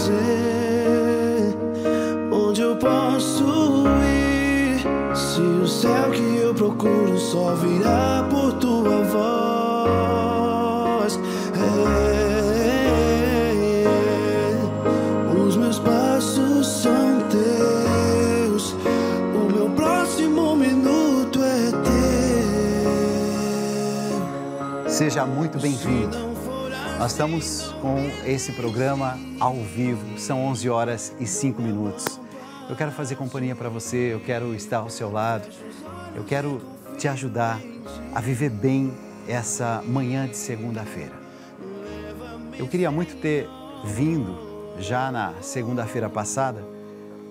dizer onde eu posso ir, se o céu que eu procuro só virá por tua voz. Os meus passos são teus, o meu próximo minuto é teu. Seja muito bem-vindo. Nós estamos com esse programa ao vivo, são 11 horas e 5 minutos. Eu quero fazer companhia para você, eu quero estar ao seu lado, eu quero te ajudar a viver bem essa manhã de segunda-feira. Eu queria muito ter vindo já na segunda-feira passada,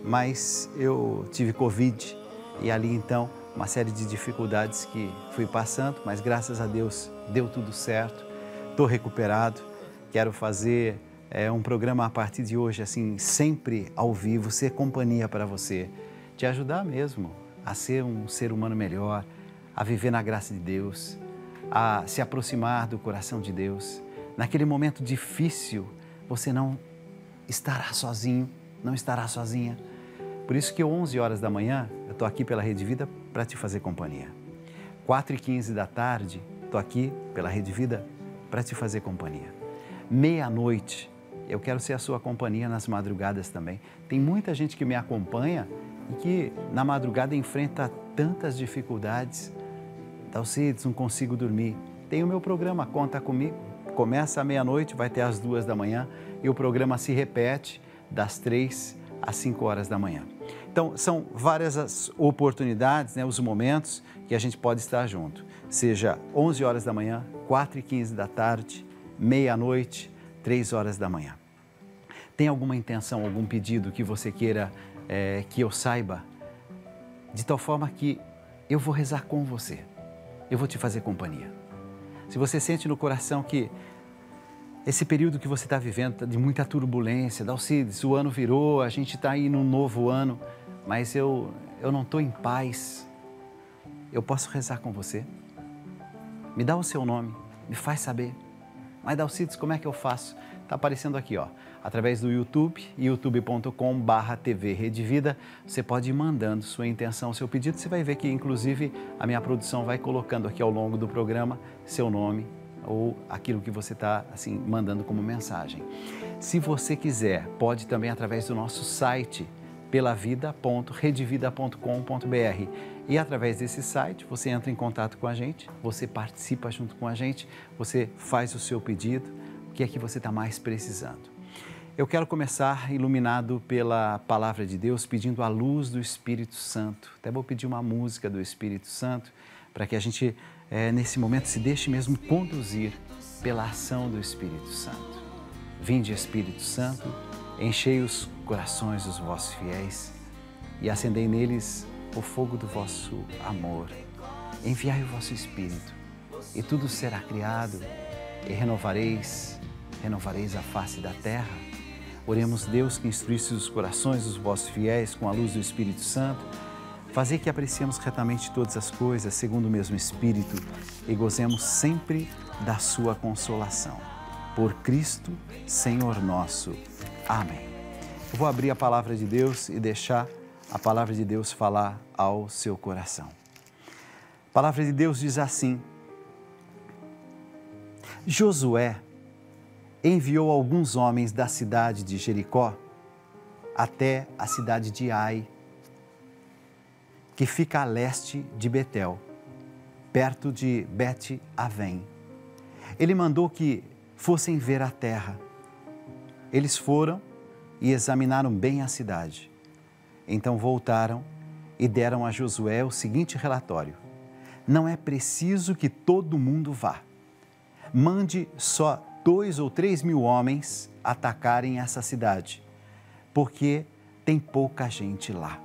mas eu tive Covid e ali então uma série de dificuldades que fui passando, mas graças a Deus deu tudo certo. Estou recuperado, quero fazer um programa a partir de hoje, assim, sempre ao vivo, ser companhia para você, te ajudar mesmo a ser um ser humano melhor, a viver na graça de Deus, a se aproximar do coração de Deus. Naquele momento difícil, você não estará sozinho, não estará sozinha. Por isso que 11 horas da manhã, eu estou aqui pela Rede Vida para te fazer companhia. 4h15 da tarde, estou aqui pela Rede Vida para te fazer companhia. Meia-noite, eu quero ser a sua companhia nas madrugadas também. Tem muita gente que me acompanha e que na madrugada enfrenta tantas dificuldades. Dalcides, não consigo dormir. Tem o meu programa, conta comigo. Começa à meia-noite, vai até às 2 da manhã e o programa se repete das 3 às 5 horas da manhã. Então, são várias as oportunidades, os momentos que a gente pode estar junto. Seja 11 horas da manhã, 4h15 da tarde, meia-noite, 3 horas da manhã. Tem alguma intenção, algum pedido que você queira que eu saiba? De tal forma que eu vou rezar com você. Eu vou te fazer companhia. Se você sente no coração que esse período que você está vivendo de muita turbulência, Dalcides, o ano virou, a gente está aí num novo ano, mas eu não estou em paz. Eu posso rezar com você? Me dá o seu nome, me faz saber. Mas Dalcides, como é que eu faço? Está aparecendo aqui, através do YouTube, youtube.com/TV Rede Vida. Você pode ir mandando sua intenção, seu pedido. Você vai ver que, inclusive, a minha produção vai colocando aqui ao longo do programa seu nome ou aquilo que você está assim, mandando como mensagem. Se você quiser, pode também através do nosso site, pelavida.redevida.com.br. E através desse site, você entra em contato com a gente, você participa junto com a gente, você faz o seu pedido, o que é que você está mais precisando. Eu quero começar iluminado pela Palavra de Deus, pedindo a luz do Espírito Santo. Até vou pedir uma música do Espírito Santo, para que a gente, nesse momento, se deixe mesmo conduzir pela ação do Espírito Santo. Vinde, Espírito Santo, enchei os corações dos vossos fiéis e acendei neles o fogo do vosso amor. Enviai o vosso Espírito e tudo será criado e renovareis a face da terra. Oremos, Deus, que instruísse os corações dos vossos fiéis com a luz do Espírito Santo, fazer que apreciemos retamente todas as coisas segundo o mesmo Espírito e gozemos sempre da sua consolação. Por Cristo, Senhor nosso. Amém. Eu vou abrir a Palavra de Deus e deixar a Palavra de Deus falar ao seu coração. A Palavra de Deus diz assim: Josué enviou alguns homens da cidade de Jericó até a cidade de Ai, que fica a leste de Betel, perto de Bet-Avém. Ele mandou que fossem ver a terra. Eles foram e examinaram bem a cidade. Então voltaram e deram a Josué o seguinte relatório: não é preciso que todo mundo vá. Mande só 2 ou 3 mil homens atacarem essa cidade, porque tem pouca gente lá.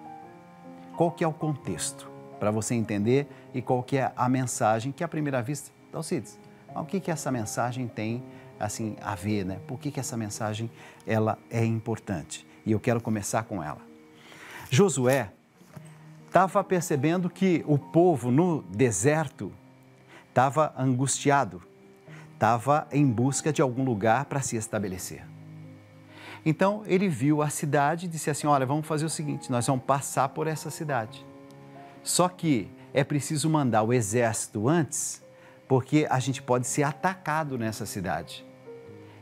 Qual que é o contexto? Para você entender e qual que é a mensagem que à primeira vista, Dalcides, o que essa mensagem tem assim a ver, né? Por que essa mensagem ela é importante? E eu quero começar com ela. Josué estava percebendo que o povo no deserto estava angustiado, estava em busca de algum lugar para se estabelecer. Então ele viu a cidade e disse assim, olha, vamos fazer o seguinte, nós vamos passar por essa cidade. Só que é preciso mandar o exército antes, porque a gente pode ser atacado nessa cidade.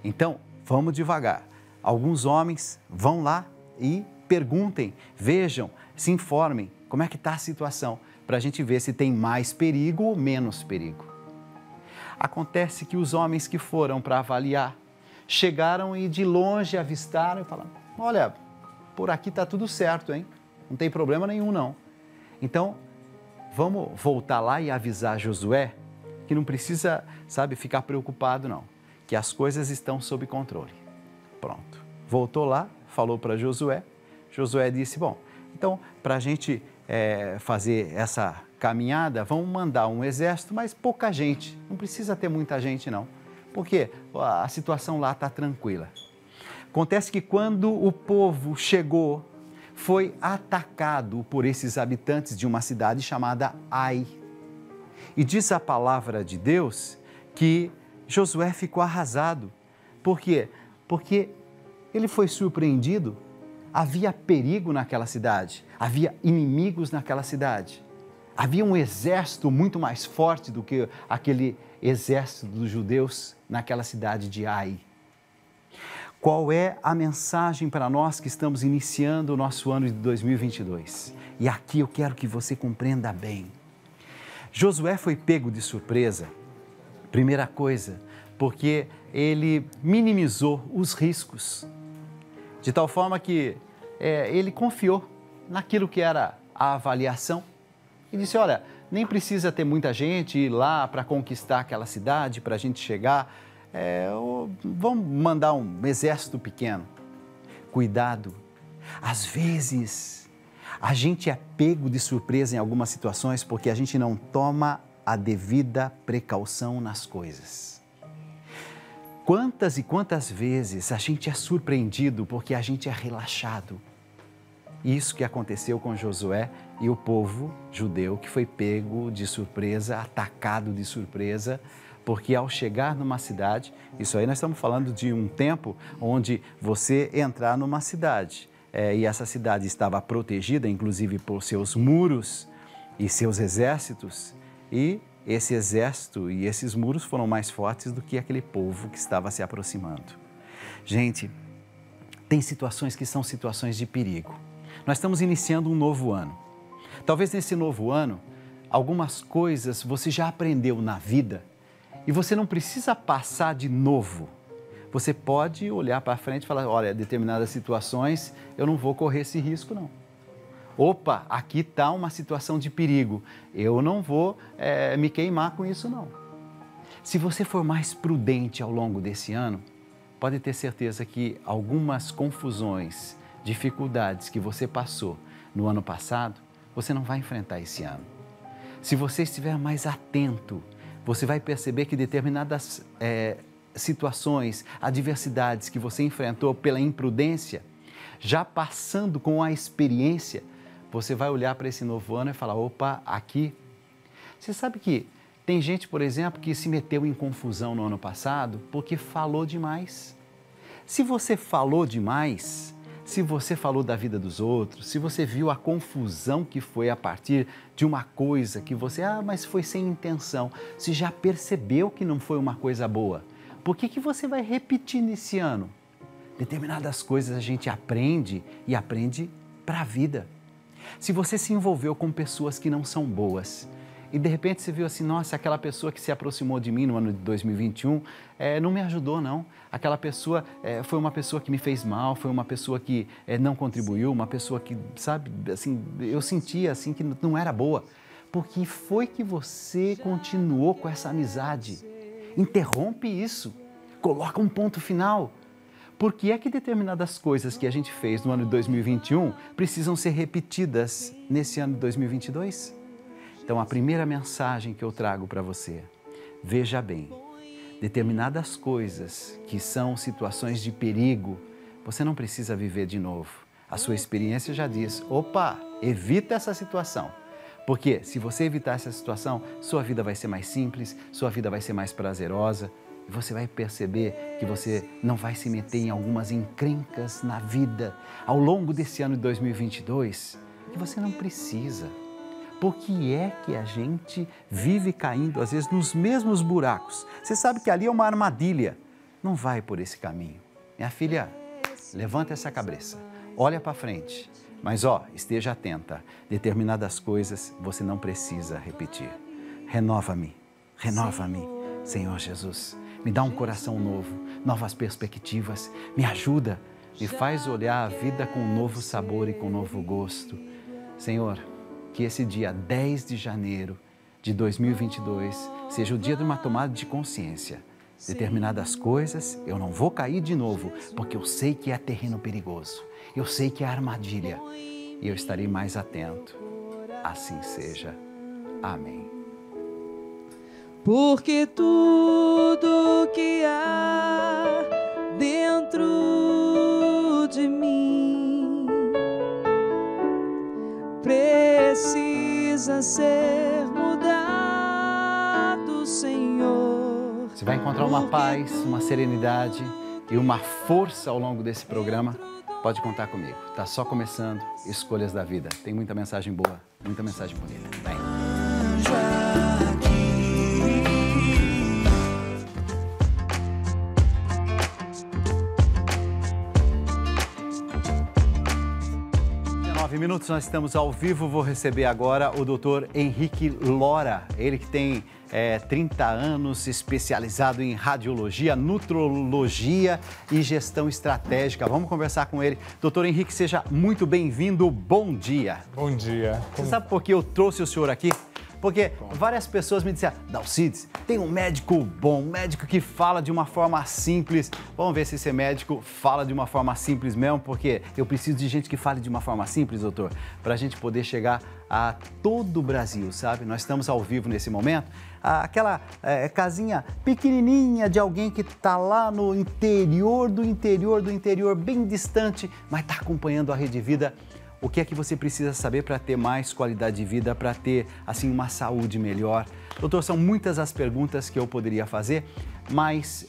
Então, vamos devagar. Alguns homens vão lá e perguntem, vejam, se informem como é que está a situação, para a gente ver se tem mais perigo ou menos perigo. Acontece que os homens que foram para avaliar, chegaram e de longe avistaram e falaram, olha, por aqui está tudo certo, hein? Não tem problema nenhum, não. Então, vamos voltar lá e avisar Josué que não precisa, ficar preocupado, não. Que as coisas estão sob controle. Pronto. Voltou lá, falou para Josué. Josué disse, bom, então, para a gente fazer essa caminhada, vamos mandar um exército, mas pouca gente. Não precisa ter muita gente, não. Porque a situação lá está tranquila. Acontece que quando o povo chegou, foi atacado por esses habitantes de uma cidade chamada Ai. E diz a palavra de Deus que Josué ficou arrasado. Por quê? Porque ele foi surpreendido. Havia perigo naquela cidade, havia inimigos naquela cidade. Havia um exército muito mais forte do que aquele exército dos judeus naquela cidade de Ai. Qual é a mensagem para nós que estamos iniciando o nosso ano de 2022? E aqui eu quero que você compreenda bem. Josué foi pego de surpresa, primeira coisa, porque ele minimizou os riscos, de tal forma que ele confiou naquilo que era a avaliação e disse, olha, nem precisa ter muita gente ir lá para conquistar aquela cidade, para a gente chegar, vamos mandar um exército pequeno. Cuidado, às vezes a gente é pego de surpresa em algumas situações porque a gente não toma a devida precaução nas coisas. Quantas e quantas vezes a gente é surpreendido porque a gente é relaxado. Isso que aconteceu com Josué e o povo judeu que foi pego de surpresa, atacado de surpresa, porque ao chegar numa cidade, isso aí nós estamos falando de um tempo onde você entrar numa cidade e essa cidade estava protegida, inclusive por seus muros e seus exércitos, e esse exército e esses muros foram mais fortes do que aquele povo que estava se aproximando. Gente, tem situações que são situações de perigo. Nós estamos iniciando um novo ano. Talvez nesse novo ano, algumas coisas você já aprendeu na vida e você não precisa passar de novo. Você pode olhar para frente e falar, olha, determinadas situações eu não vou correr esse risco, não. Opa, aqui está uma situação de perigo, eu não vou me queimar com isso, não. Se você for mais prudente ao longo desse ano, pode ter certeza que algumas confusões, dificuldades que você passou no ano passado, você não vai enfrentar esse ano. Se você estiver mais atento, você vai perceber que determinadas situações, adversidades que você enfrentou pela imprudência, já passando com a experiência, você vai olhar para esse novo ano e falar, opa, aqui. Você sabe que tem gente, por exemplo, que se meteu em confusão no ano passado porque falou demais. Se você falou demais, se você falou da vida dos outros, se você viu a confusão que foi a partir de uma coisa que você, mas foi sem intenção, se já percebeu que não foi uma coisa boa, por que você vai repetir nesse ano? Determinadas coisas a gente aprende e aprende para a vida. Se você se envolveu com pessoas que não são boas e de repente você viu assim, nossa, aquela pessoa que se aproximou de mim no ano de 2021 não me ajudou, não. Aquela pessoa foi uma pessoa que me fez mal, foi uma pessoa que não contribuiu, uma pessoa que, sabe, assim, eu sentia assim que não era boa. Por que foi que você continuou com essa amizade? Interrompe isso, coloca um ponto final. Por que é que determinadas coisas que a gente fez no ano de 2021 precisam ser repetidas nesse ano de 2022? Então, a primeira mensagem que eu trago para você, veja bem, determinadas coisas que são situações de perigo, você não precisa viver de novo. A sua experiência já diz, opa, evita essa situação. Porque se você evitar essa situação, sua vida vai ser mais simples, sua vida vai ser mais prazerosa. E você vai perceber que você não vai se meter em algumas encrencas na vida ao longo desse ano de 2022 que você não precisa. Por que é que a gente vive caindo, às vezes, nos mesmos buracos? Você sabe que ali é uma armadilha. Não vai por esse caminho. Minha filha, levanta essa cabeça, olha para frente. Mas, esteja atenta. Determinadas coisas você não precisa repetir. Renova-me, Senhor Jesus. Me dá um coração novo, novas perspectivas. Me ajuda, me faz olhar a vida com um novo sabor e com um novo gosto. Senhor, que esse dia 10 de janeiro de 2022 seja o dia de uma tomada de consciência. Determinadas coisas eu não vou cair de novo, porque eu sei que é terreno perigoso, eu sei que é armadilha e eu estarei mais atento. Assim seja. Amém. Porque tudo que há dentro de mim precisa ser mudado, Senhor. Você vai encontrar uma paz, uma serenidade e uma força ao longo desse programa. Pode contar comigo. Tá só começando Escolhas da Vida. Tem muita mensagem boa, muita mensagem bonita. Vem. Minutos, nós estamos ao vivo. Vou receber agora o Dr. Henrique Lora, ele que tem 30 anos, especializado em radiologia, nutrologia e gestão estratégica. Vamos conversar com ele. Doutor Henrique, seja muito bem-vindo. Bom dia. Bom dia. Você sabe por que eu trouxe o senhor aqui? Porque várias pessoas me disseram, Dalcides, tem um médico bom, um médico que fala de uma forma simples. Vamos ver se esse médico fala de uma forma simples mesmo, porque eu preciso de gente que fale de uma forma simples, doutor, para a gente poder chegar a todo o Brasil, sabe? Nós estamos ao vivo nesse momento. Aquela casinha pequenininha de alguém que está lá no interior, bem distante, mas está acompanhando a Rede Vida. O que é que você precisa saber para ter mais qualidade de vida, para ter, assim, uma saúde melhor? Doutor, são muitas as perguntas que eu poderia fazer, mas,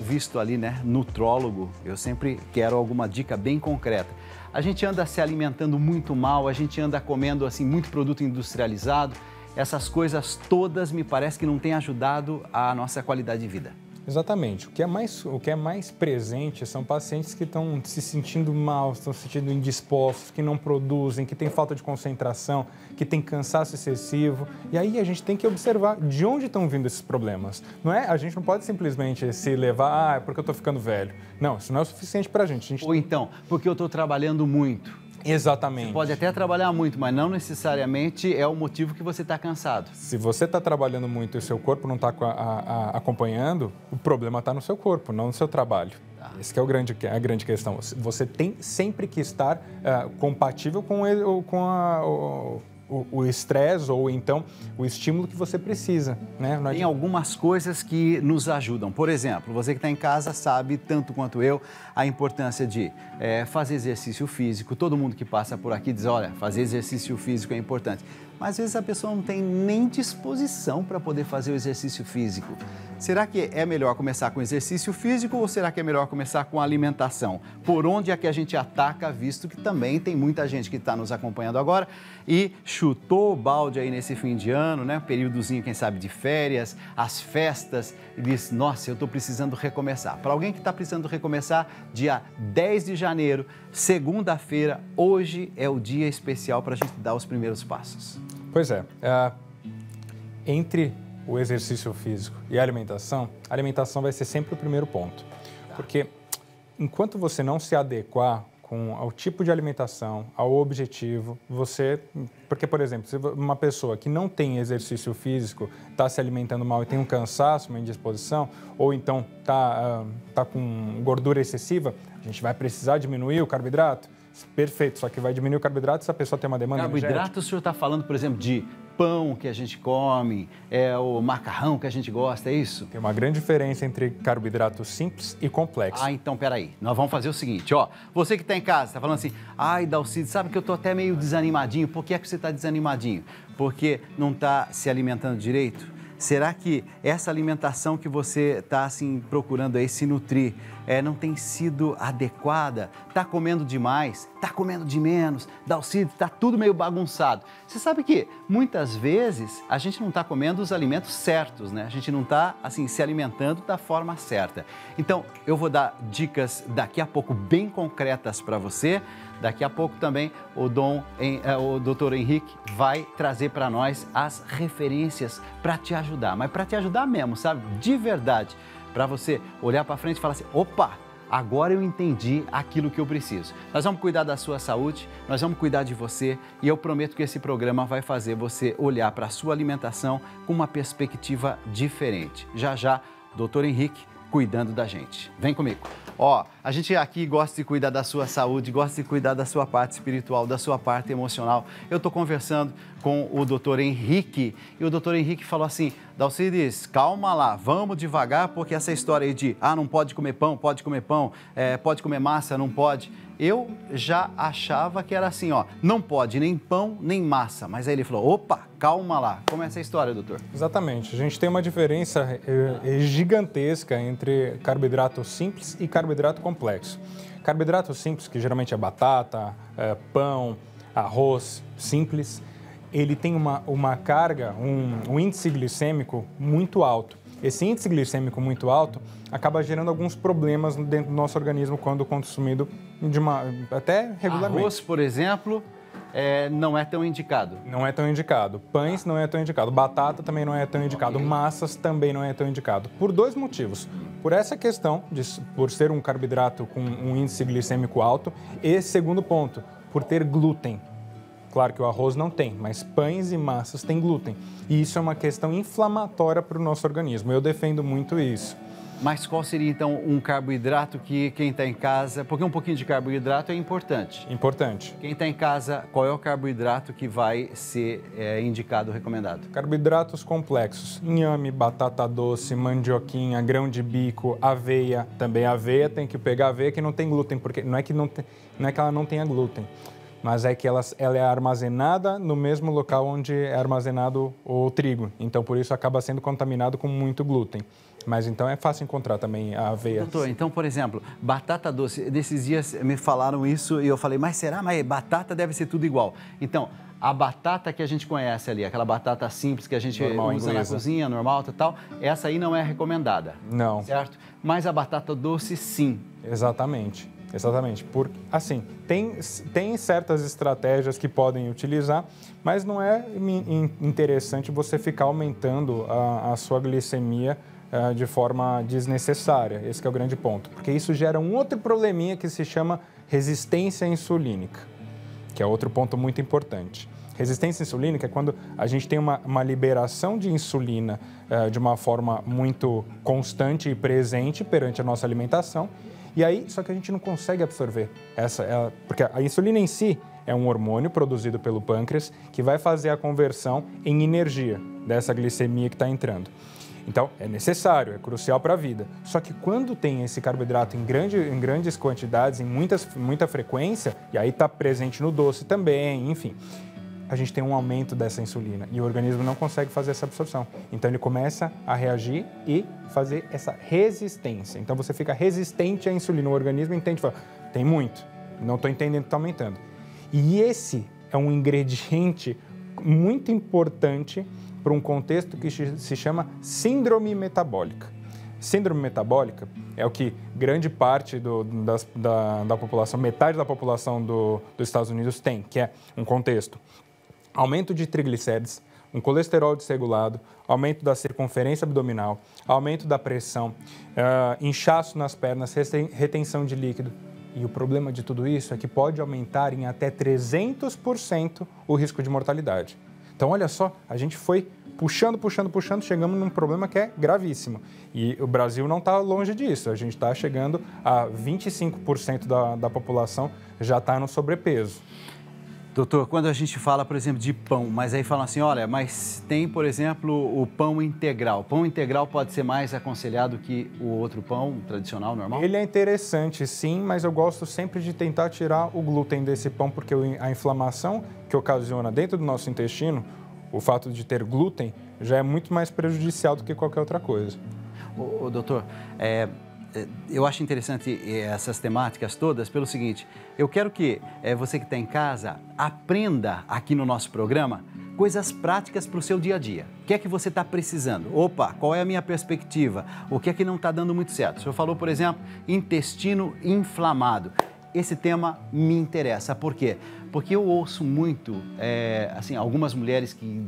visto ali, né, nutrólogo, eu sempre quero alguma dica bem concreta. A gente anda se alimentando muito mal, a gente anda comendo, assim, muito produto industrializado. Essas coisas todas me parece que não têm ajudado a nossa qualidade de vida. Exatamente. O que é mais presente são pacientes que estão se sentindo mal, estão se sentindo indispostos, que não produzem, que têm falta de concentração, que têm cansaço excessivo. E aí a gente tem que observar de onde estão vindo esses problemas. Não é? A gente não pode simplesmente se levar, é porque eu estou ficando velho. Não, isso não é o suficiente para a gente. Ou então, porque eu estou trabalhando muito. Exatamente. Você pode até trabalhar muito, mas não necessariamente é o motivo que você está cansado. Se você está trabalhando muito e o seu corpo não está acompanhando, o problema está no seu corpo, não no seu trabalho. Essa que é a grande questão. Você tem sempre que estar compatível com o estresse ou então o estímulo que você precisa, né? Tem algumas coisas que nos ajudam. Por exemplo, você que está em casa sabe, tanto quanto eu, a importância de fazer exercício físico. Todo mundo que passa por aqui diz, olha, fazer exercício físico é importante. Mas às vezes a pessoa não tem nem disposição para poder fazer o exercício físico. Será que é melhor começar com exercício físico ou será que é melhor começar com alimentação? Por onde é que a gente ataca, visto que também tem muita gente que está nos acompanhando agora e chutou o balde aí nesse fim de ano, né? Períodozinho, quem sabe, de férias, as festas, e diz, nossa, eu estou precisando recomeçar. Para alguém que está precisando recomeçar, dia 10 de janeiro, segunda-feira, hoje é o dia especial para a gente dar os primeiros passos. Pois é, entre o exercício físico e a alimentação vai ser sempre o primeiro ponto. Porque enquanto você não se adequar ao tipo de alimentação, ao objetivo, porque, por exemplo, se uma pessoa que não tem exercício físico está se alimentando mal e tem um cansaço, uma indisposição, ou então está com gordura excessiva, a gente vai precisar diminuir o carboidrato? Perfeito, só que vai diminuir o carboidrato se a pessoa tem uma demanda carboidrato, energética. O senhor está falando, por exemplo, de pão que a gente come, o macarrão que a gente gosta, é isso? Tem uma grande diferença entre carboidrato simples e complexo. Então, peraí, nós vamos fazer o seguinte, ó, você que está em casa, está falando assim, ai, Dalcides, sabe que eu estou até meio desanimadinho, por que é que você está desanimadinho? Porque não está se alimentando direito? Será que essa alimentação que você está assim, procurando aí se nutrir não tem sido adequada? Está comendo demais? Está comendo de menos? Dalcídio, está tudo meio bagunçado. Você sabe que muitas vezes a gente não está comendo os alimentos certos, né? A gente não está assim, se alimentando da forma certa. Então, eu vou dar dicas daqui a pouco bem concretas para você. Daqui a pouco também o Dr. Henrique vai trazer para nós as referências para te ajudar, mas para te ajudar mesmo, sabe? De verdade, para você olhar para frente e falar assim, opa, agora eu entendi aquilo que eu preciso. Nós vamos cuidar da sua saúde, nós vamos cuidar de você e eu prometo que esse programa vai fazer você olhar para a sua alimentação com uma perspectiva diferente. Já já, Dr. Henrique cuidando da gente. Vem comigo. Ó, a gente aqui gosta de cuidar da sua saúde, gosta de cuidar da sua parte espiritual, da sua parte emocional. Eu estou conversando com o Dr. Henrique e o Dr. Henrique falou assim, Dalcides, calma lá, vamos devagar, porque essa história aí de, não pode comer pão, pode comer massa, não pode. Eu já achava que era assim, ó, não pode nem pão, nem massa. Mas aí ele falou, opa, calma lá. Como é essa história, doutor? Exatamente. A gente tem uma diferença gigantesca entre carboidrato simples e carboidrato complexo. Carboidrato simples, que geralmente é batata, pão, arroz simples, ele tem uma carga, um índice glicêmico muito alto. Esse índice glicêmico muito alto acaba gerando alguns problemas dentro do nosso organismo quando consumido até regularmente. Arroz, por exemplo, não é tão indicado. Não é tão indicado. Pães não é tão indicado. Batata também não é tão indicado. Okay. Massas também não é tão indicado. Por dois motivos. Por essa questão, por ser um carboidrato com um índice glicêmico alto, e segundo ponto, por ter glúten. Claro que o arroz não tem, mas pães e massas têm glúten. E isso é uma questão inflamatória para o nosso organismo. Eu defendo muito isso. Mas qual seria, então, um carboidrato que quem está em casa... Porque um pouquinho de carboidrato é importante. Importante. Quem está em casa, qual é o carboidrato que vai ser indicado, recomendado? Carboidratos complexos. Inhame, batata doce, mandioquinha, grão de bico, aveia. Também aveia, tem que pegar aveia que não tem glúten, porque não é que ela não tenha glúten, mas é que ela é armazenada no mesmo local onde é armazenado o trigo. Então, por isso, acaba sendo contaminado com muito glúten. Mas, então, é fácil encontrar também a aveia. Doutor, então, por exemplo, batata doce. Desses dias me falaram isso e eu falei, mas será? Mas batata deve ser tudo igual. Então, a batata que a gente conhece ali, aquela batata simples que a gente usa na cozinha, normal e tal, essa aí não é recomendada. Não. Certo? Mas a batata doce, sim. Exatamente. Exatamente. Assim, tem certas estratégias que podem utilizar, mas não é interessante você ficar aumentando a sua glicemia de forma desnecessária. Esse que é o grande ponto. Porque isso gera um outro probleminha que se chama resistência insulínica, que é outro ponto muito importante. Resistência insulínica é quando a gente tem uma liberação de insulina de uma forma muito constante e presente perante a nossa alimentação. E aí, só que a gente não consegue absorver porque a insulina em si é um hormônio produzido pelo pâncreas que vai fazer a conversão em energia dessa glicemia que está entrando. Então, é necessário, é crucial para a vida. Só que quando tem esse carboidrato em grandes quantidades, em muita frequência, e aí está presente no doce também, enfim, a gente tem um aumento dessa insulina e o organismo não consegue fazer essa absorção. Então, ele começa a reagir e fazer essa resistência. Então, você fica resistente à insulina. O organismo entende e fala, tem muito, não estou entendendo que está aumentando. E esse é um ingrediente muito importante para um contexto que se chama síndrome metabólica. Síndrome metabólica é o que grande parte da população, metade da população dos Estados Unidos tem, que é um contexto: aumento de triglicérides, um colesterol desregulado, aumento da circunferência abdominal, aumento da pressão, inchaço nas pernas, retenção de líquido. E o problema de tudo isso é que pode aumentar em até 300% o risco de mortalidade. Então, olha só, a gente foi puxando, chegamos num problema que é gravíssimo. E o Brasil não está longe disso. A gente está chegando a 25% da população já está no sobrepeso. Doutor, quando a gente fala, por exemplo, de pão, mas aí falam assim, olha, mas tem, por exemplo, o pão integral. O pão integral pode ser mais aconselhado que o outro pão tradicional, normal? Ele é interessante, sim, mas eu gosto sempre de tentar tirar o glúten desse pão, porque a inflamação que ocasiona dentro do nosso intestino, o fato de ter glúten, já é muito mais prejudicial do que qualquer outra coisa. Doutor, eu acho interessante essas temáticas todas pelo seguinte, eu quero que você que está em casa aprenda aqui no nosso programa coisas práticas para o seu dia a dia. O que é que você está precisando? Opa, qual é a minha perspectiva? O que é que não está dando muito certo? O senhor falou, por exemplo, intestino inflamado. Esse tema me interessa. Por quê? Porque eu ouço muito, assim, algumas mulheres que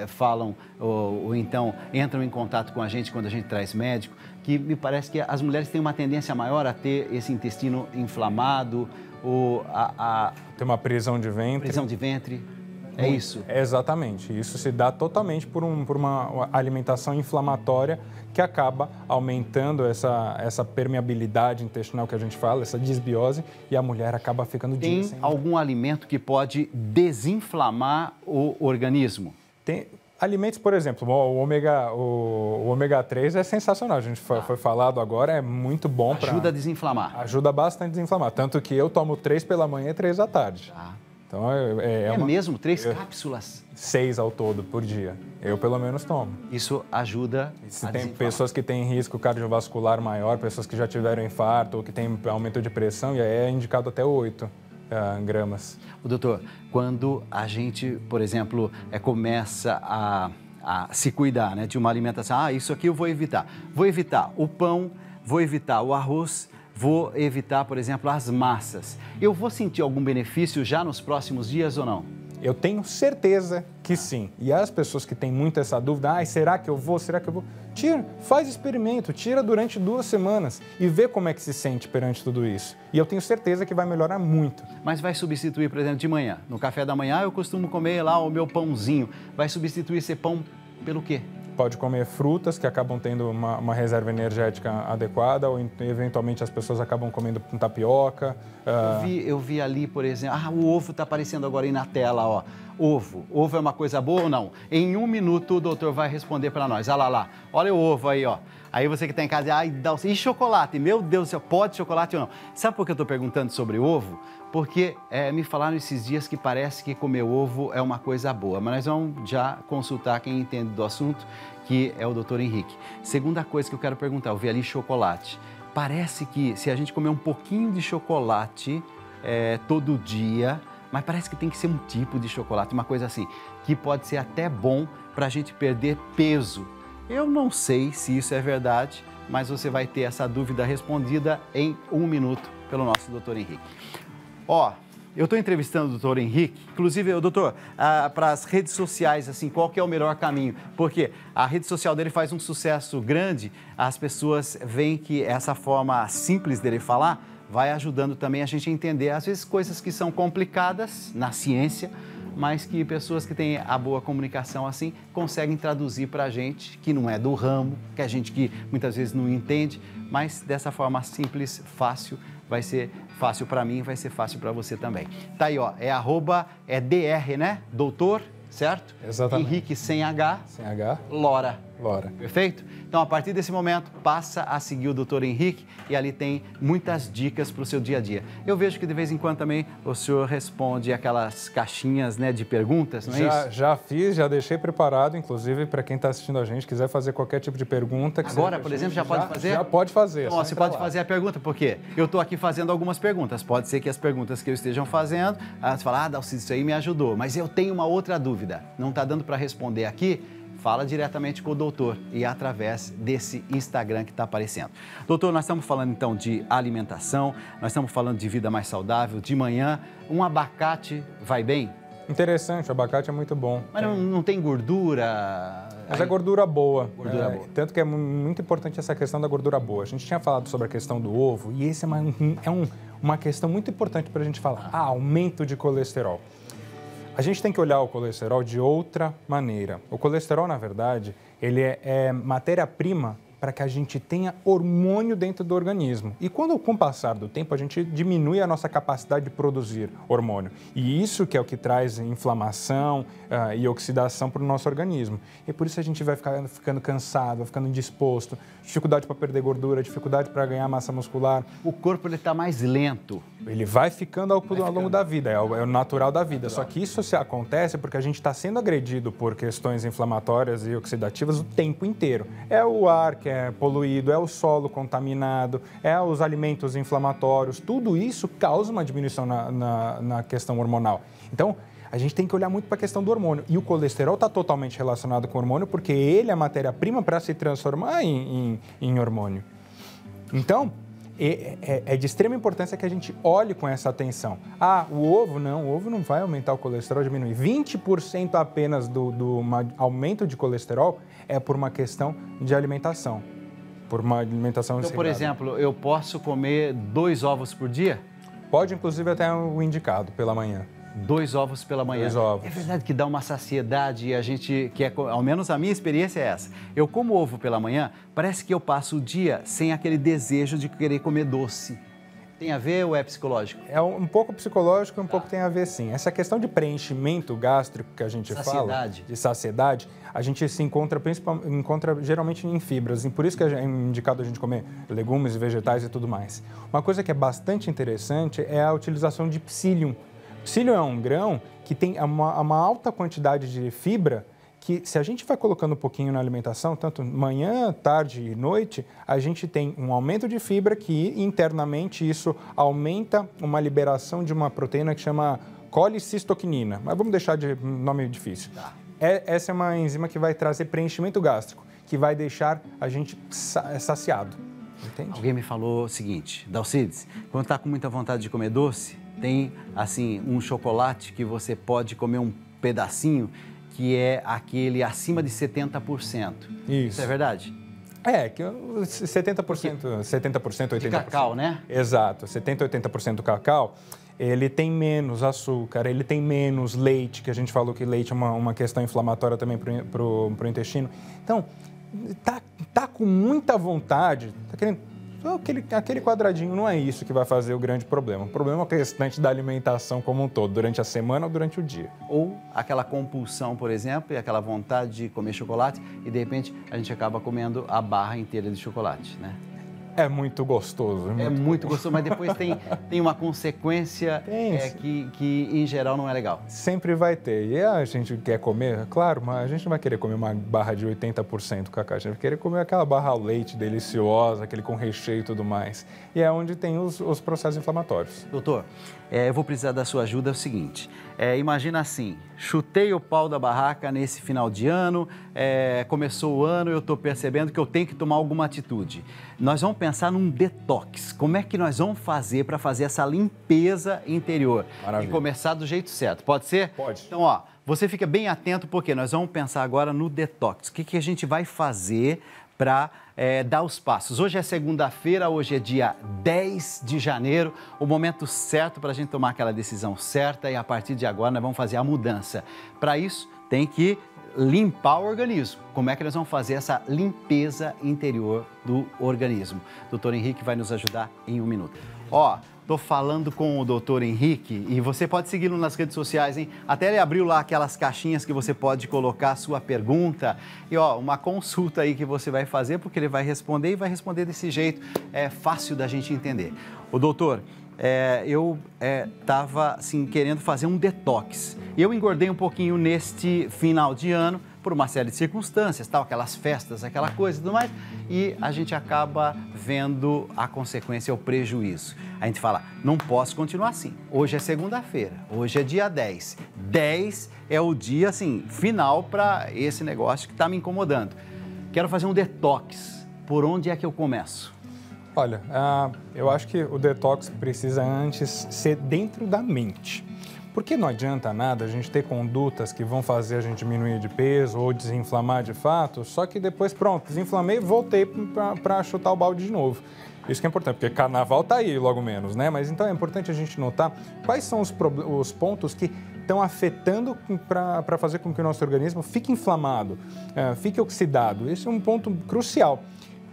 falam ou então entram em contato com a gente quando a gente traz médico, que me parece que as mulheres têm uma tendência maior a ter esse intestino inflamado ou Tem uma prisão de ventre. Prisão de ventre. É isso? Exatamente. Isso se dá totalmente por uma alimentação inflamatória que acaba aumentando essa permeabilidade intestinal que a gente fala, essa disbiose, e a mulher acaba ficando Tem algum alimento que pode desinflamar o organismo? Tem alimentos, por exemplo, o ômega 3 é sensacional. A gente foi falado agora, é muito bom para... Ajuda a desinflamar. Ajuda bastante a desinflamar. Tanto que eu tomo 3 pela manhã e 3 à tarde. Então, mesmo? 3 cápsulas? 6 ao todo por dia. Eu, pelo menos, tomo. Isso ajuda a tem pessoas que têm risco cardiovascular maior, pessoas que já tiveram infarto ou que têm aumento de pressão, e aí é indicado até 8 gramas. Doutor, quando a gente, por exemplo, começa a se cuidar, né, de uma alimentação, isso aqui eu vou evitar. Vou evitar o pão, vou evitar o arroz, vou evitar, por exemplo, as massas. Eu vou sentir algum benefício já nos próximos dias ou não? Eu tenho certeza que sim. E as pessoas que têm muito essa dúvida, será que eu vou, será que eu vou? Tira, faz experimento, tira durante 2 semanas e vê como é que se sente perante tudo isso. E eu tenho certeza que vai melhorar muito. Mas vai substituir, por exemplo, de manhã. No café da manhã eu costumo comer lá o meu pãozinho. Vai substituir esse pão pelo quê? Pode comer frutas que acabam tendo uma reserva energética adequada, ou eventualmente as pessoas acabam comendo tapioca. Eu vi ali, por exemplo, o ovo está aparecendo agora aí na tela, ó. Ovo. Ovo é uma coisa boa ou não? Em 1 minuto o doutor vai responder para nós. Olha lá. Olha o ovo aí, ó. Aí você que está em casa, e chocolate? Meu Deus do céu, pode chocolate ou não? Sabe por que eu estou perguntando sobre ovo? Porque me falaram esses dias que parece que comer ovo é uma coisa boa. Mas nós vamos já consultar quem entende do assunto, que é o doutor Henrique. Segunda coisa que eu quero perguntar, eu vi ali chocolate. Parece que se a gente comer um pouquinho de chocolate todo dia, mas parece que tem que ser um tipo de chocolate, uma coisa assim, que pode ser até bom para a gente perder peso. Eu não sei se isso é verdade, mas você vai ter essa dúvida respondida em 1 minuto pelo nosso doutor Henrique. Eu estou entrevistando o doutor Henrique, inclusive, doutor, para as redes sociais, assim, qual que é o melhor caminho? Porque a rede social dele faz um sucesso grande, as pessoas veem que essa forma simples dele falar vai ajudando também a gente a entender, às vezes, coisas que são complicadas na ciência, mas que pessoas que têm a boa comunicação assim conseguem traduzir para a gente, que não é do ramo, que a gente que muitas vezes não entende, mas dessa forma simples, fácil, vai ser fácil para mim, vai ser fácil para você também. Tá aí, ó, @dr, né? Doutor, certo? Exatamente. Henrique sem H. Sem H. Lora. Lora. Perfeito? Então, a partir desse momento, passa a seguir o doutor Henrique e ali tem muitas dicas para o seu dia a dia. Eu vejo que de vez em quando também o senhor responde aquelas caixinhas, né, de perguntas, não é isso? Já fiz, já deixei preparado, inclusive, para quem está assistindo a gente, quiser fazer qualquer tipo de pergunta. Agora, por exemplo, já pode fazer? Já pode fazer. Então, você pode fazer a pergunta, porque eu estou aqui fazendo algumas perguntas. Pode ser que as perguntas que eu esteja fazendo, você fala, Dalcido, isso aí me ajudou, mas eu tenho uma outra dúvida. Não está dando para responder aqui? Fala diretamente com o doutor e através desse Instagram que está aparecendo. Doutor, nós estamos falando então de alimentação, nós estamos falando de vida mais saudável, de manhã. Um abacate vai bem? Interessante, o abacate é muito bom. Mas não tem gordura? Mas é gordura boa. Gordura boa. Tanto que é muito importante essa questão da gordura boa. A gente tinha falado sobre a questão do ovo e esse é uma questão muito importante para a gente falar. Aumento de colesterol. A gente tem que olhar o colesterol de outra maneira. O colesterol, na verdade, ele é matéria-prima para que a gente tenha hormônio dentro do organismo. E com o passar do tempo, a gente diminui a nossa capacidade de produzir hormônio. E isso que é o que traz inflamação e oxidação para o nosso organismo. E por isso a gente vai ficando cansado, vai ficando indisposto, dificuldade para perder gordura, dificuldade para ganhar massa muscular. O corpo está mais lento. Ele vai ficando ao longo da vida, é o natural da vida. Só que isso acontece porque a gente está sendo agredido por questões inflamatórias e oxidativas o tempo inteiro. É o ar que é poluído, é o solo contaminado, é os alimentos inflamatórios. Tudo isso causa uma diminuição na questão hormonal. Então, a gente tem que olhar muito para a questão do hormônio. E o colesterol está totalmente relacionado com o hormônio porque ele é a matéria-prima para se transformar em hormônio. Então, é de extrema importância que a gente olhe com essa atenção. O ovo não vai aumentar o colesterol, diminuir. 20% apenas do aumento de colesterol é por uma questão de alimentação, por uma alimentação Então, por exemplo, eu posso comer 2 ovos por dia? Pode, inclusive, até o indicado pela manhã. 2 ovos pela manhã. 2 ovos. É verdade que dá uma saciedade e a gente quer, ao menos a minha experiência é essa. Eu como ovo pela manhã, parece que eu passo o dia sem aquele desejo de querer comer doce. Tem a ver ou é psicológico? É um pouco psicológico e um pouco tem a ver, sim. Essa questão de preenchimento gástrico que a gente fala, de saciedade, a gente se encontra geralmente em fibras. E por isso que é indicado a gente comer legumes e vegetais e tudo mais. Uma coisa que é bastante interessante é a utilização de psyllium. Psyllium é um grão que tem uma alta quantidade de fibra que, se a gente vai colocando um pouquinho na alimentação, tanto manhã, tarde e noite, a gente tem um aumento de fibra que internamente isso aumenta uma liberação de uma proteína que chama colicistoquinina. Mas vamos deixar de nome difícil. Tá. Essa é uma enzima que vai trazer preenchimento gástrico, que vai deixar a gente saciado. Entende? Alguém me falou o seguinte, Dalcides, quando está com muita vontade de comer doce, tem, assim, um chocolate que você pode comer um pedacinho, que é aquele acima de 70%. Isso é verdade? Que 70%, 80%. De cacau, né? Exato, 70%, 80% do cacau, ele tem menos açúcar, ele tem menos leite, que a gente falou que leite é uma questão inflamatória também para o intestino. Então, tá com muita vontade, tá querendo... Aquele quadradinho não é isso que vai fazer o grande problema. O problema é o restante da alimentação como um todo, durante a semana ou durante o dia. Ou aquela compulsão, por exemplo, e aquela vontade de comer chocolate e, de repente, a gente acaba comendo a barra inteira de chocolate, né? É muito gostoso. É muito gostoso, mas depois tem uma consequência que, em geral, não é legal. Sempre vai ter. E a gente quer comer, claro, mas a gente não vai querer comer uma barra de 80% cacau. A gente vai querer comer aquela barra ao leite deliciosa, aquele com recheio e tudo mais. E é onde tem os processos inflamatórios. Doutor, eu vou precisar da sua ajuda. É o seguinte, imagina assim, chutei o pau da barraca nesse final de ano, começou o ano e eu estou percebendo que eu tenho que tomar alguma atitude. Nós vamos pensar num detox. Como é que nós vamos fazer para fazer essa limpeza interior? Maravilha. E começar do jeito certo. Pode ser? Pode. Então, você fica bem atento porque nós vamos pensar agora no detox. O que a gente vai fazer para dar os passos? Hoje é segunda-feira, hoje é dia 10 de janeiro, o momento certo para a gente tomar aquela decisão certa e a partir de agora nós vamos fazer a mudança. Para isso, tem que limpar o organismo. Como é que nós vamos fazer essa limpeza interior do organismo? O doutor Henrique vai nos ajudar em 1 minuto. Estou falando com o doutor Henrique e você pode segui-lo nas redes sociais, hein? Até ele abriu lá aquelas caixinhas que você pode colocar a sua pergunta. E uma consulta aí que você vai fazer, porque ele vai responder e vai responder desse jeito fácil da gente entender. O doutor, eu estava assim, querendo fazer um detox. Eu engordei um pouquinho neste final de ano, por uma série de circunstâncias, aquelas festas, aquela coisa e tudo mais, e a gente acaba vendo a consequência, o prejuízo. A gente fala, não posso continuar assim. Hoje é segunda-feira, hoje é dia 10. 10 é o dia, assim, final para esse negócio que está me incomodando. Quero fazer um detox. Por onde é que eu começo? Olha, eu acho que o detox precisa antes ser dentro da mente. Porque não adianta nada a gente ter condutas que vão fazer a gente diminuir de peso ou desinflamar de fato, só que depois, pronto, desinflamei e voltei para chutar o balde de novo. Isso que é importante, porque carnaval tá aí logo menos, né? Mas então é importante a gente notar quais são os pontos que estão afetando para fazer com que o nosso organismo fique inflamado, fique oxidado. Esse é um ponto crucial.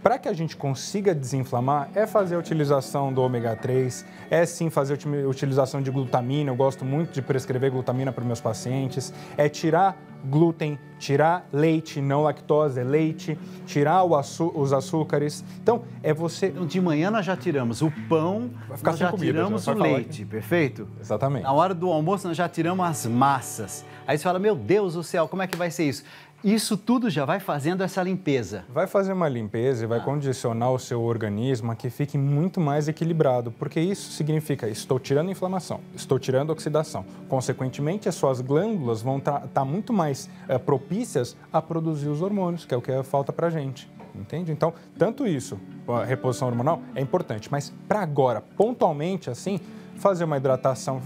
para que a gente consiga desinflamar, é fazer a utilização do ômega 3, é sim fazer a utilização de glutamina, eu gosto muito de prescrever glutamina para os meus pacientes, é tirar glúten, tirar leite, não lactose, é leite, tirar os açúcares. Então, é você... Então, de manhã nós já tiramos o pão, Vai ficar nós sem já comida, tiramos já o vai falar leite, perfeito? Exatamente. Na hora do almoço nós já tiramos as massas. Aí você fala, meu Deus do céu, como é que vai ser isso? Isso tudo já vai fazendo essa limpeza. Vai fazer uma limpeza e vai condicionar o seu organismo a que fique muito mais equilibrado, porque isso significa, estou tirando inflamação, estou tirando oxidação. Consequentemente, as suas glândulas vão estar muito mais propícias a produzir os hormônios, que é o que falta pra gente, entende? Então, tanto isso, a reposição hormonal é importante, mas para agora, pontualmente assim, fazer uma hidratação,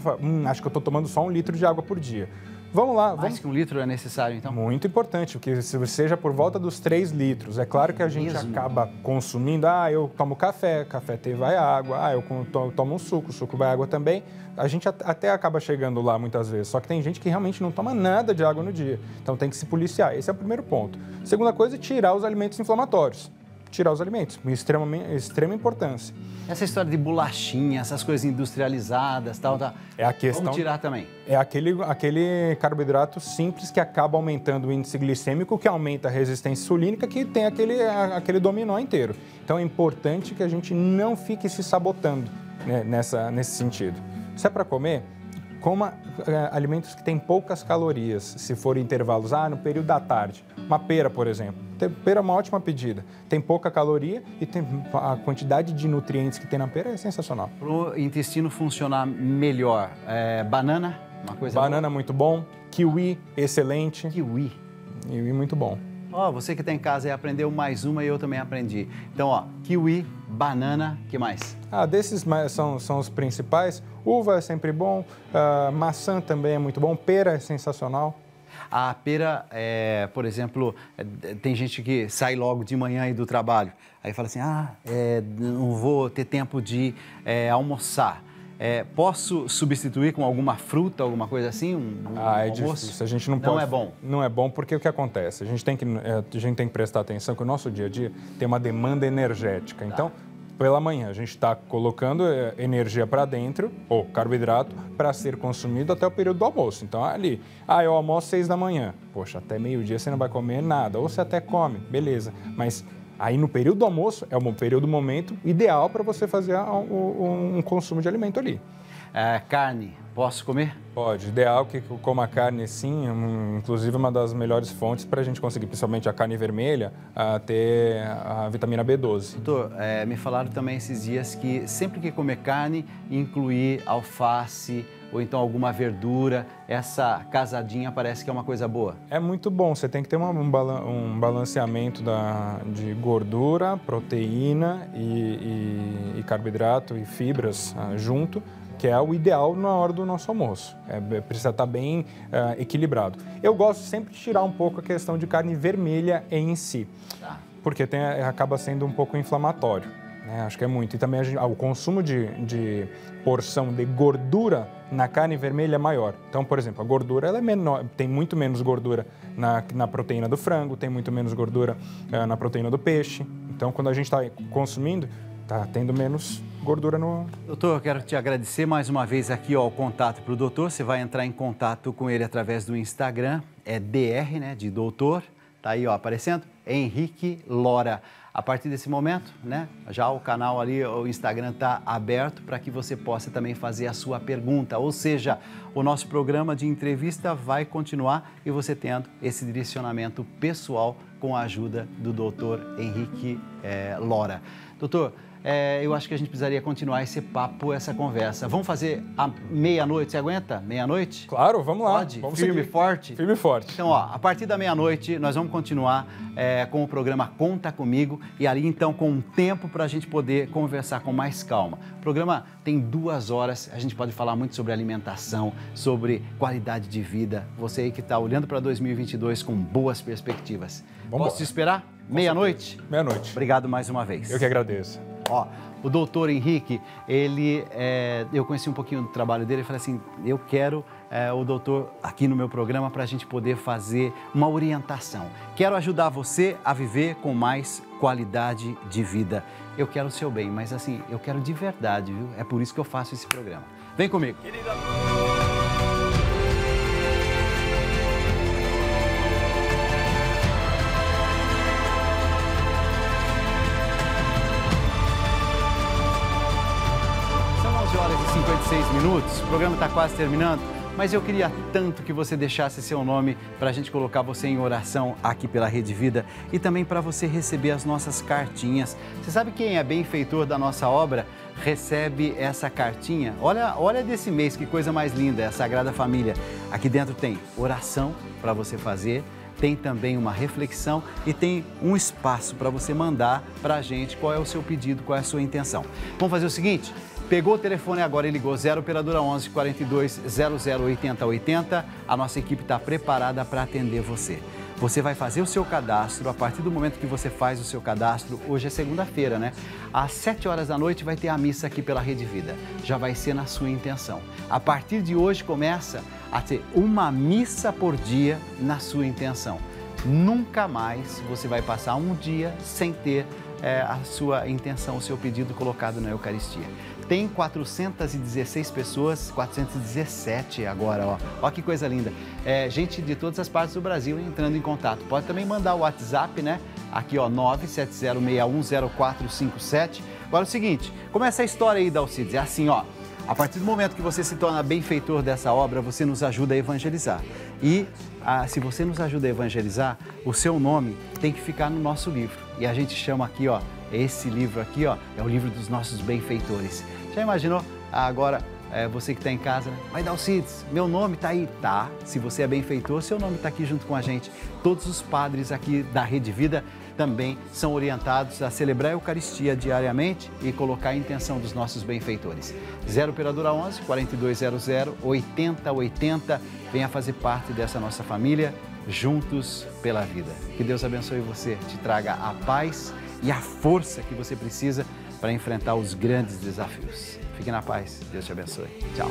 acho que eu estou tomando só 1 litro de água por dia. Vamos lá. Mais que 1 litro é necessário, então? Muito importante, porque seja por volta dos 3 litros. É claro que a gente acaba consumindo, eu tomo café vai água, eu tomo um suco vai água também. A gente até acaba chegando lá muitas vezes, só que tem gente que realmente não toma nada de água no dia. Então tem que se policiar, esse é o primeiro ponto. Segunda coisa é tirar os alimentos inflamatórios. Tirar os alimentos, extrema importância. Essa história de bolachinha, essas coisas industrializadas, tal. É a questão. Vamos tirar também. É aquele carboidrato simples que acaba aumentando o índice glicêmico, que aumenta a resistência insulínica, que tem aquele dominó inteiro. Então é importante que a gente não fique se sabotando, né, nesse sentido. Se é para comer, coma alimentos que têm poucas calorias, se forem intervalos, no período da tarde. Uma pera, por exemplo. Pera é uma ótima pedida. Tem pouca caloria e tem a quantidade de nutrientes que tem na pera é sensacional. Para o intestino funcionar melhor, banana, uma coisa Banana boa. muito bom, kiwi, excelente. Kiwi. Kiwi muito bom. Você que está em casa aí aprendeu mais uma e eu também aprendi. Então, kiwi, banana, que mais? Desses são os principais. Uva é sempre bom, maçã também é muito bom, pera é sensacional. A pera, por exemplo, tem gente que sai logo de manhã aí do trabalho, aí fala assim, não vou ter tempo de almoçar. Posso substituir com alguma fruta, alguma coisa assim? É difícil. A gente não pode. Não é bom. Não é bom porque o que acontece? A gente tem que prestar atenção que o nosso dia a dia tem uma demanda energética. Então, pela manhã, a gente está colocando energia para dentro, ou carboidrato, para ser consumido até o período do almoço. Então, ali, eu almoço 6 da manhã. Poxa, até meio-dia você não vai comer nada. Ou você até come, beleza. Mas aí no período do almoço é o momento ideal para você fazer um consumo de alimento ali. Carne, posso comer? Pode. Ideal que coma carne, sim. Inclusive, uma das melhores fontes para a gente conseguir, principalmente a carne vermelha, ter a vitamina B12. Doutor, me falaram também esses dias que sempre que comer carne, incluir alface ou então alguma verdura, essa casadinha parece que é uma coisa boa. É muito bom. Você tem que ter um balanceamento de gordura, proteína e carboidrato e fibras junto, que é o ideal na hora do nosso almoço. Precisa estar bem equilibrado. Eu gosto sempre de tirar um pouco a questão de carne vermelha em si, porque acaba sendo um pouco inflamatório, né? Acho que é muito. E também o consumo de porção de gordura na carne vermelha é maior. Então, por exemplo, a gordura ela é menor, tem muito menos gordura na proteína do frango, tem muito menos gordura na proteína do peixe. Então, quando a gente está consumindo, está tendo menos gordura no... Doutor, eu quero te agradecer mais uma vez aqui, o contato para o doutor. Você vai entrar em contato com ele através do Instagram, DR, né, de doutor. Tá aí, aparecendo, Henrique Lora. A partir desse momento, né, já o canal ali, o Instagram está aberto para que você possa também fazer a sua pergunta. Ou seja, o nosso programa de entrevista vai continuar e você tendo esse direcionamento pessoal com a ajuda do doutor Henrique Lora. Doutor, eu acho que a gente precisaria continuar esse papo, essa conversa. Vamos fazer à meia-noite, você aguenta? Meia-noite? Claro, vamos lá. Pode? Vamos Firme e seguir. forte? Firme e forte. Então, a partir da meia-noite, nós vamos continuar com o programa Conta Comigo e ali, então, com um tempo para a gente poder conversar com mais calma. O programa tem 2 horas, a gente pode falar muito sobre alimentação, sobre qualidade de vida. Você aí que está olhando para 2022 com boas perspectivas. Vamos Posso te esperar? Meia-noite? Meia-noite. Obrigado mais uma vez. Eu que agradeço. Ó, o doutor Henrique, eu conheci um pouquinho do trabalho dele e falei assim, eu quero o doutor aqui no meu programa para a gente poder fazer uma orientação. Quero ajudar você a viver com mais qualidade de vida. Eu quero o seu bem, mas assim, eu quero de verdade, viu? É por isso que eu faço esse programa. Vem comigo. Querida... Horas e 56 minutos, o programa está quase terminando, mas eu queria tanto que você deixasse seu nome para a gente colocar você em oração aqui pela Rede Vida e também para você receber as nossas cartinhas. Você sabe quem é benfeitor da nossa obra? Recebe essa cartinha. Olha desse mês, que coisa mais linda, é a Sagrada Família. Aqui dentro tem oração para você fazer, tem também uma reflexão e tem um espaço para você mandar para a gente qual é o seu pedido, qual é a sua intenção. Vamos fazer o seguinte... Pegou o telefone agora e ligou 0 operadora 11 42 00 80 80. A nossa equipe está preparada para atender você. Você vai fazer o seu cadastro. A partir do momento que você faz o seu cadastro, hoje é segunda-feira, né? Às 7 horas da noite vai ter a missa aqui pela Rede Vida. Já vai ser na sua intenção. A partir de hoje começa a ter uma missa por dia na sua intenção. Nunca mais você vai passar um dia sem ter a sua intenção, o seu pedido colocado na Eucaristia. Tem 416 pessoas, 417 agora, ó. Ó que coisa linda. Gente de todas as partes do Brasil entrando em contato. Pode também mandar o WhatsApp, né? Aqui, ó, 970610457. Agora é o seguinte, como é essa história aí, Dalcides? É assim, ó. A partir do momento que você se torna benfeitor dessa obra, você nos ajuda a evangelizar. E se você nos ajuda a evangelizar, o seu nome tem que ficar no nosso livro. E a gente chama aqui, ó, esse livro aqui, ó, é o livro dos nossos benfeitores. Já imaginou? Agora, você que está em casa, né? Mas Dalcides, meu nome está aí. Tá, se você é benfeitor, seu nome está aqui junto com a gente. Todos os padres aqui da Rede Vida também são orientados a celebrar a Eucaristia diariamente e colocar a intenção dos nossos benfeitores. 0 operadora 11 4200 8080. Venha fazer parte dessa nossa família, juntos pela vida. Que Deus abençoe você, te traga a paz e a força que você precisa para enfrentar os grandes desafios. Fique na paz. Deus te abençoe. Tchau.